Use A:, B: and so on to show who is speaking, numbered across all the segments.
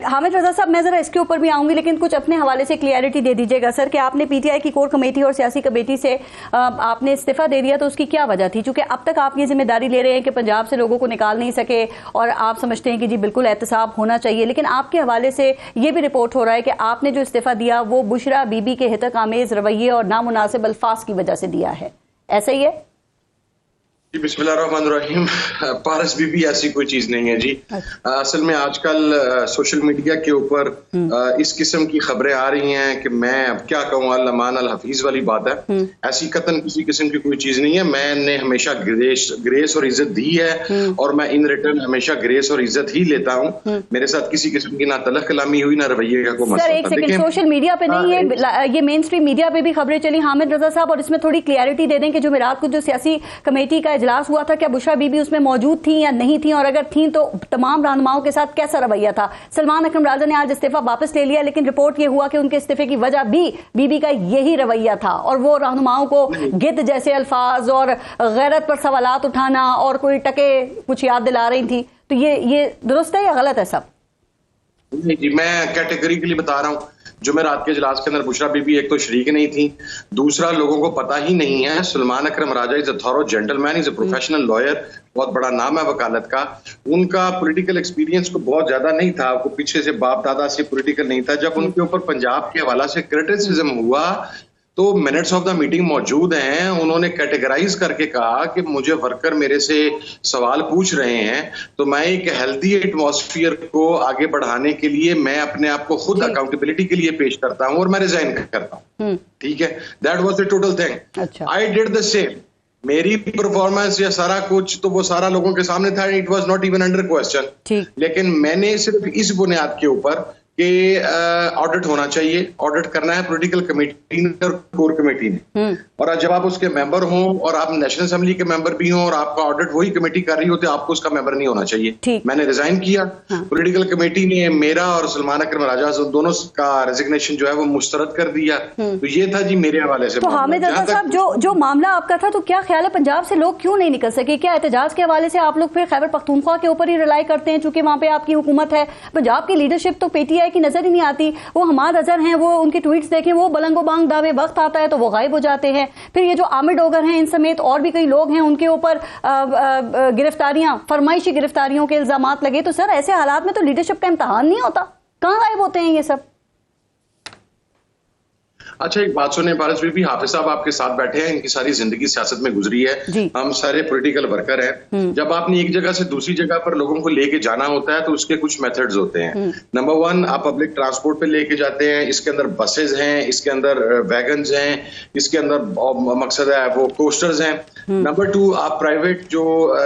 A: हामिद रजा साहब, मैं जरा इसके ऊपर भी आऊंगी, लेकिन कुछ अपने हवाले से क्लियरिटी दे दीजिएगा सर कि आपने पीटीआई की कोर कमेटी और सियासी कमेटी से आपने इस्तीफा दे दिया, तो उसकी क्या वजह थी? क्योंकि अब तक आप ये जिम्मेदारी ले रहे हैं कि पंजाब से लोगों को निकाल नहीं सके और आप समझते हैं कि जी बिल्कुल एहतसाब होना चाहिए, लेकिन आपके हवाले से ये भी रिपोर्ट हो रहा है कि आपने जो इस्तीफा दिया वो बुशरा बीबी के हितक आमेज रवैये और नामुनासिब अल्फाज की वजह से दिया है, ऐसा ही है?
B: जी बिस्मिल्लाहिर्रहमानिर्रहीम। पारस बीबी ऐसी कोई चीज नहीं है जी। असल में आजकल सोशल मीडिया के ऊपर इस किस्म की खबरें आ रही हैं कि मैं अब क्या कहूँ, अल्लामान अल हफीज वाली बात है। ऐसी कतन किसी किस्म की कोई चीज नहीं है। मैंने हमेशा ग्रेस और इज्जत दी है और मैं इन रिटर्न हमेशा ग्रेस और इज्जत ही लेता हूँ। मेरे साथ किसी किस्म की ना तलख कलामी हुई ना रवैये का कोई
A: मसला। एक सेकंड, सोशल मीडिया पे नहीं है, ये मेन स्ट्रीम मीडिया पे भी खबरें चली हामिद रजा साहब, और इसमें थोड़ी क्लियरिटी दे दें कि जो रात को जो सियासी कमेटी का इजलास हुआ था, क्या बुशरा बीबी उसमें मौजूद थी या नहीं थी, और अगर थी तो तमाम रहनुमाओं के साथ कैसा रवैया था? सलमान अकरम राजा ने आज इस्तीफा वापस ले लिया, लेकिन रिपोर्ट ये हुआ कि उनके इस्तीफे की वजह भी बीबी का यही रवैया था और वो रहनुमाओं को गिद्ध जैसे अल्फाज और गैरत पर सवालात उठाना और कोई टके कुछ याद दिला रही थी। तो ये दुरुस्त है या गलत है सब?
B: नहीं जी, मैं कैटेगरिकली बता रहा हूँ। जो मैं रात के इजलास के अंदर बुशरा बीबी एक तो शरीक नहीं थी, दूसरा लोगों को पता ही नहीं है Salman Akram Raja is a thorough gentleman, is a professional lawyer, बहुत बड़ा नाम है वकालत का। उनका पॉलिटिकल एक्सपीरियंस को बहुत ज्यादा नहीं था, वो पीछे से बाप दादा से पॉलिटिकल नहीं था। जब उनके ऊपर पंजाब के हवाला से क्रिटिसिज्म हुआ तो मिनट्स ऑफ द मीटिंग मौजूद हैं। उन्होंने कैटेगराइज करके कहा कि मुझे वर्कर मेरे से सवाल पूछ रहे हैं, तो मैं एक हेल्दी एटमॉस्फेयर को आगे बढ़ाने के लिए मैं अपने आप को खुद अकाउंटेबिलिटी के लिए पेश करता हूं और मैं रिजाइन करता हूं। ठीक है, that was the total thing. I did the same. मेरी परफॉर्मेंस या सारा कुछ तो वो सारा लोगों के सामने था, it was not even under question. लेकिन मैंने सिर्फ इस बुनियाद के ऊपर कि ऑडिट होना चाहिए, ऑडिट करना है पॉलिटिकल कमेटी ने और कोर कमेटी ने, और जब आप उसके मेंबर हो और आप नेशनल असेंबली के मेंबर भी हो और आपका ऑडिट वही कमेटी कर रही हो तो आपको उसका मेंबर नहीं होना चाहिए। मैंने रिजाइन किया। पॉलिटिकल कमेटी ने मेरा और सलमान अकरम राजा दोनों का रेजिग्नेशन जो है वो मुस्तरद कर दिया। तो ये था जी मेरे हवाले से।
A: तो हामिद रजा साहब, जो मामला आपका था, तो क्या ख्याल है पंजाब से लोग क्यों नहीं निकल सके? क्या एहतजाज के हवाले से आप लोग फिर खैबर पख्तूनख्वा के ऊपर ही रिलाई करते हैं चूंकि वहां पे आपकी हुकूमत है? पंजाब की लीडरशिप तो पीटीआई की नजर ही नहीं आती। वो हमाद अजहर हैं, वो उनके ट्वीट्स देखें, वो बलंगो बांग दावे, वक्त आता है तो वो गायब हो जाते हैं। फिर ये जो आमिर डोगर हैं, इन समेत और भी कई लोग हैं, उनके ऊपर गिरफ्तारियां, फरमाइशी गिरफ्तारियों के इल्जामात लगे। तो सर ऐसे हालात में तो लीडरशिप का इम्तिहान नहीं होता, कहां गायब होते हैं ये सब?
B: अच्छा, एक बात सुने पारस बीबी, हाफिज साहब आपके साथ बैठे हैं, इनकी सारी जिंदगी सियासत में गुजरी है, हम सारे पॉलिटिकल वर्कर हैं। जब आपने एक जगह से दूसरी जगह पर लोगों को लेके जाना होता है तो उसके कुछ मेथड्स होते हैं। नंबर 1, आप पब्लिक ट्रांसपोर्ट पे लेके जाते हैं, इसके अंदर बसेज हैं, इसके अंदर वैगन्स हैं, इसके अंदर मकसद है वो कोस्टर्स हैं। नंबर 2, आप प्राइवेट जो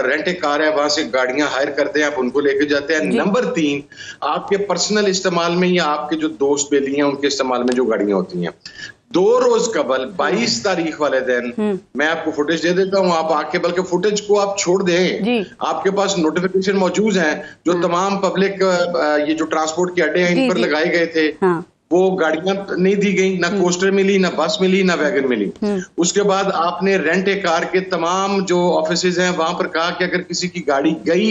B: रेंट ए कार है वहां से गाड़ियां हायर करते हैं, आप उनको लेके जाते हैं। नंबर 3, आपके पर्सनल इस्तेमाल में या आपके जो दोस्त बेली हैं उनके इस्तेमाल में जो गाड़ियां होती हैं। 2 रोज कबल 22 तारीख वाले दिन मैं आपको फुटेज दे देता हूं, आप आके बल्कि फुटेज को आप छोड़ दें, आपके पास नोटिफिकेशन मौजूद हैं जो तमाम पब्लिक ये जो ट्रांसपोर्ट के अड्डे हैं इन पर लगाए गए थे। वो गाड़ियां नहीं दी गई, ना कोस्टर मिली, ना बस मिली, ना वैगन मिली। उसके बाद आपने रेंट ए कार के तमाम जो ऑफिसेज हैं वहां पर कहा कि अगर किसी की गाड़ी गई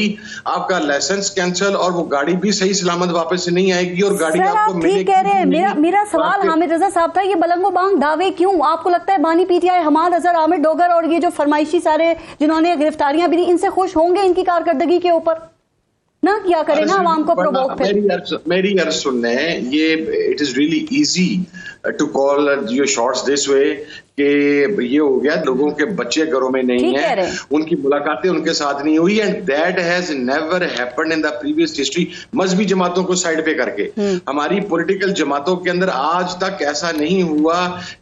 B: आपका लाइसेंस कैंसिल और वो गाड़ी भी सही सलामत वापस नहीं आएगी और गाड़ी आपको मिलेगी। ठीक कह रहे हैं।
A: मेरा सवाल हामिद रजा साहब था, ये बलंगो बांग दावे क्यों? आपको लगता है बानी पीटीआई हमाद अजहर, आमिर डोगर और ये जो फरमाइशी सारे जिन्होंने गिरफ्तारियां भी दी, इनसे खुश होंगे इनकी कारकर्दगी के ऊपर? ना क्या करें ना आवाम को प्रोवोक।
B: मेरी अर्ज सुनने, ये it is really easy to call your shots this way कि ये हो गया, लोगों के बच्चे घरों में नहीं है, उनकी मुलाकातें उनके साथ नहीं हुई, and that has never happened in the previous history. मजहबी जमातों को साइड पे करके हमारी पॉलिटिकल जमातों के अंदर आज तक ऐसा नहीं हुआ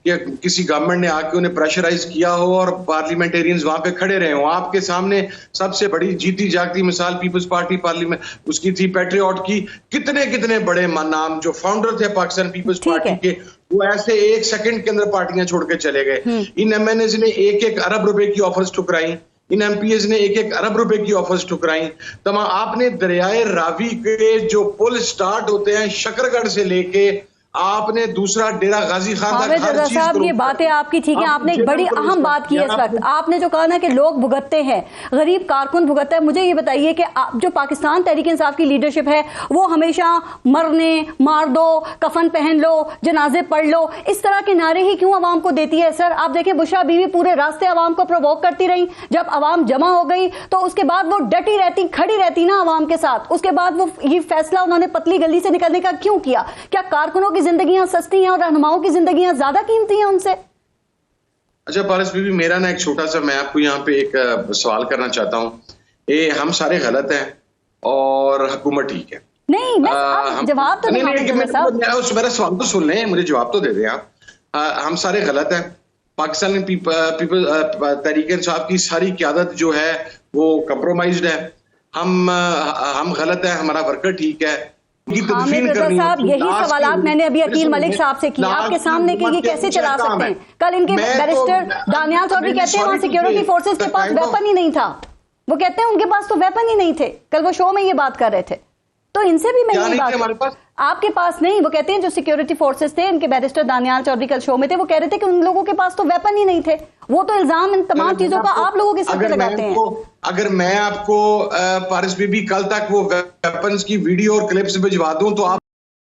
B: कि किसी गवर्नमेंट ने आके उन्हें प्रेशराइज किया हो और पार्लियामेंटेरियंस वहां पे खड़े रहे हो। आपके सामने सबसे बड़ी जीती जागती मिसाल पीपल्स पार्टी पार्लियामेंट उसकी थी, पैट्रियट की। कितने कितने बड़े नाम जो फाउंडर थे पाकिस्तान पीपल्स पार्टी के, वो ऐसे 1 सेकंड के अंदर पार्टियां छोड़ के चले गए। इन एमएनएज ने 1-1 अरब रुपए की ऑफर्स ठुकराई, इन एमपीएस ने 1-1 अरब रुपए की ऑफर्स ठुकराई। तमाम आपने दरियाए रावी के जो पुल स्टार्ट होते हैं शकरगढ़ से लेके आपने दूसरा डेरा गाजी खान
A: हामिद रजा साहब, ये बातें आपकी ठीक है, आपने एक बड़ी अहम बात की है इस वक्त। आपने जो कहा ना कि लोग भुगतते हैं, गरीब कारकुन भुगतता है, मुझे ये बताइए कि जो पाकिस्तान तहरीक इंसाफ की लीडरशिप है वो हमेशा मरने, मार दो, कफन पहन लो, जनाजे पढ़ लो, इस तरह के नारे ही क्यों अवाम को देती है? सर आप देखें, बुशरा बीवी पूरे रास्ते अवाम को प्रोवोक करती रही, जब अवाम जमा हो गई तो उसके बाद वो डटी रहती, खड़ी रहती ना अवाम के साथ। उसके बाद वो ये फैसला उन्होंने पतली गली से निकलने का क्यों किया? क्या कारकुनों की जिंदगियां सस्ती हैं और रहनुमाओं की जिंदगियां ज्यादा कीमती हैं उनसे?
B: अच्छा पारस बीबी, मेरा ना एक छोटा सा, मैं आपको यहाँ पे एक सवाल करना चाहता हूँ। ये हम सारे गलत हैं और हुकूमत ठीक है?
A: नहीं, मैं जवाब तो
B: नहीं, मेरा सवाल तो सुन लें, मुझे जवाब तो दे दें आप। हम सारे गलत हैं। पाकिस्तान पीपल तहरीक इंसाफ की सारी क़यादत जो है वो कंप्रोमाइज्ड है। हम गलत है, हमारा वर्कर ठीक है।
A: हामिद रजा साहब, यही सवालात मैंने अभी अकील मलिक साहब से किए आपके सामने कि ये कैसे चला सकते हैं। कल इनके बैरिस्टर दानियाल चौधरी कहते हैं वहां सिक्योरिटी फोर्सेस के पास वेपन ही नहीं था। वो कहते हैं उनके पास तो वेपन ही नहीं थे। कल वो शो में ये बात कर रहे थे, तो इनसे भी मैं यही बात, आपके पास नहीं, वो कहते हैं जो सिक्योरिटी फोर्सेस थे, इनके बैरिस्टर दानियाल चौधरी कल शो में थे, वो कह रहे थे कि उन लोगों के पास तो वेपन ही नहीं थे। वो तो इल्जाम इन तमाम चीजों का आप लोगों के सिर पे लगाते हैं।
B: अगर मैं आपको पारस बीबी कल तक वो वेपन्स की वीडियो और क्लिप्स भिजवा दूं तो आप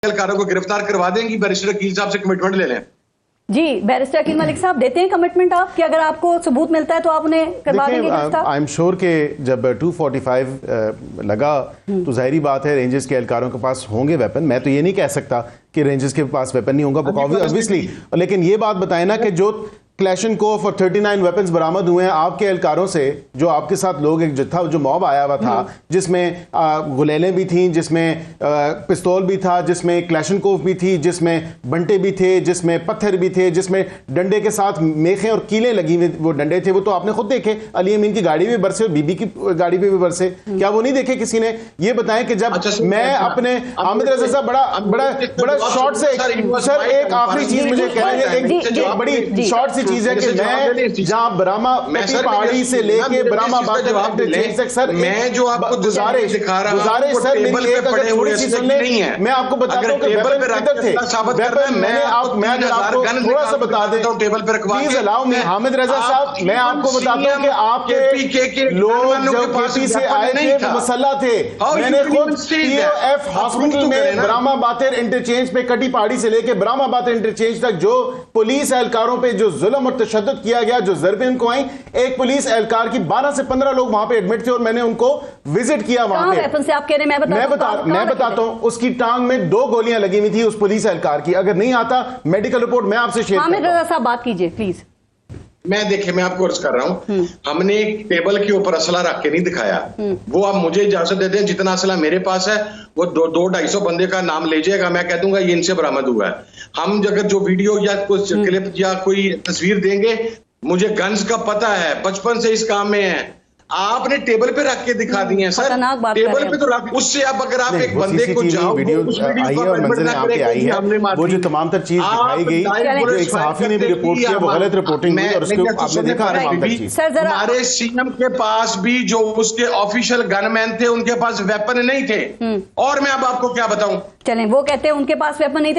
B: एहलकारों को गिरफ्तार करवा देंगी? बैरिस्टर अकील साहब से कमिटमेंट ले लें। जी,
A: बैरिस्टर अकील मलिक साहब देते हैं कमिटमेंट आप कि अगर आपको सबूत मिलता है तो आप उन्हें करवा देंगे गिरफ्तार?
C: आई एम श्योर कि जब 245 लगा तो जाहिर बात है रेंजर्स के एहलकारों के पास होंगे वेपन। मैं तो ये नहीं कह सकता कि रेंजर्स के पास वेपन नहीं होगा, ऑब्वियसली, लेकिन ये बात बताए ना कि जो क्लैशनकोफ और 39 वेपन्स बरामद हुए हैं आपके एहलकारों से, जो आपके साथ लोग एक जत्था जो मॉब आया हुआ था जिसमें गुलेलें भी थी, जिसमें पिस्तौल भी था, जिसमें क्लैशनकोफ भी थी, जिसमें बंटे भी थे, जिसमें पत्थर भी थे, जिसमें डंडे के साथ मेखें और कीलें लगी हुई वो डंडे थे। वो तो आपने खुद देखे, अली अमीन की गाड़ी भी बरसे, बीबी की गाड़ी पे भी बरसे। क्या वो नहीं देखे किसी ने? ये बताएं कि जब मैं अपने हामिद रजा साहब बड़ा शॉर्ट से, सर एक आखिरी चीज मुझे कहेंगे, एक बड़ी शॉर्ट सी चीज है कि मैं जहां बरामा पहाड़ी से लेके बरामाबाद तक, सर
B: मैं जो आपको
C: गुजारिश सर मेरी एक अगर थोड़ी सी सुन लें, मैं आपको बताता हूं कि वेपन किधर थे। वेपन मैं अगर आपको थोड़ा सा बता दें,
B: टेबल पर
C: प्लीज अलाउ मी। हामिद रजा साहब, मैं आपको बताता हूं कि आपके लोग जो केपी से आए थे मुसल्ला थे। मैंने खुद पीओएफ हॉस्पिटल में बरामाबाद इंटरचेंज पे, कटी पहाड़ी से लेके बरामाबाद इंटरचेंज तक जो पुलिस एहलकारों पे जो जुल्म और तशद्दुद किया गया, जो ज़रबें उनको आई, एक पुलिस एहलकार की 12 से 15 लोग वहां पे एडमिट थे और मैंने उनको विजिट किया वहां पे।
A: से आप कह रहे हैं,
C: मैं बताता हूं, उसकी टांग में 2 गोलियां लगी हुई थी उस पुलिस एहलकार की। अगर नहीं आता मेडिकल रिपोर्ट मैं आपसे शेयर
A: हामिद रजा साहब बात कीजिए प्लीज।
B: मैं आपको अर्ज कर रहा हूं, हमने एक टेबल के ऊपर असला रख के नहीं दिखाया। वो आप मुझे इजाजत देते हैं, जितना असला मेरे पास है वो 200-250 बंदे का नाम ले जाएगा, मैं कह दूंगा ये इनसे बरामद हुआ है। हम अगर जो वीडियो या कुछ क्लिप या कोई तस्वीर देंगे, मुझे गन्स का पता है, बचपन से इस काम में है। आपने टेबल पे रख के दिखा दिए हैं सर, टेबल पे तो रख, उससे आप अगर आप एक बंदे को जाओ
C: वीडियो आई है और मंजर में आपके आई है, वो जो तमाम तर चीज दिखाई गई, जो एक सहाफी ने भी रिपोर्ट किया, वो गलत रिपोर्टिंग हुई और उसको आपने देखा
B: हमारे सीएम के पास भी जो उसके ऑफिशियल गनमैन थे उनके पास वेपन नहीं थे। और मैं अब आपको क्या बताऊं,
A: चलें, वो कहते हैं उनके पास वेपन नहीं थे।